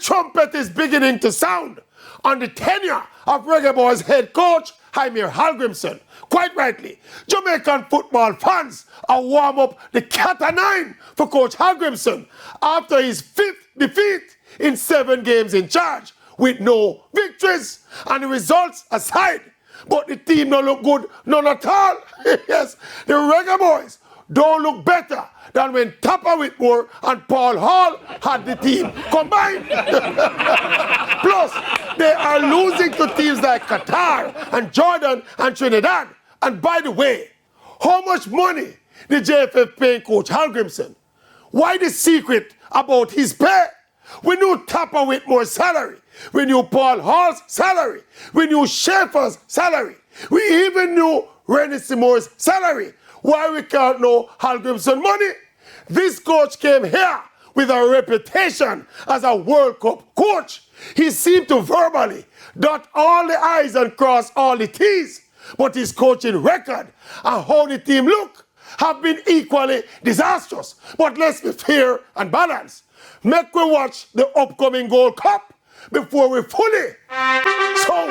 trumpet is beginning to sound on the tenure of Reggae Boys head coach Jaime Hallgrimson. Quite rightly, Jamaican football fans are warm up the Cata9 for Coach Hallgrimson after his 5th defeat in 7 games in charge with no victories, and the results aside. But the team don't look good, none at all. Yes, the Reggae Boys don't look better than when Tapper Whitmore and Paul Hall had the team combined. Plus, they are losing to teams like Qatar and Jordan and Trinidad. And by the way, how much money did JFF pay Coach Hallgrimson? Why the secret about his pay? We knew Tapper Whitmore's salary. We knew Paul Hall's salary. We knew Schaefer's salary. We even knew Rennie Seymour's salary. Why we can't know Hallgrimson money? This coach came here with a reputation as a World Cup coach. He seemed to verbally dot all the I's and cross all the T's. But his coaching record and how the team look have been equally disastrous. But let's be fair and balanced. Make we watch the upcoming Gold Cup before we fully. So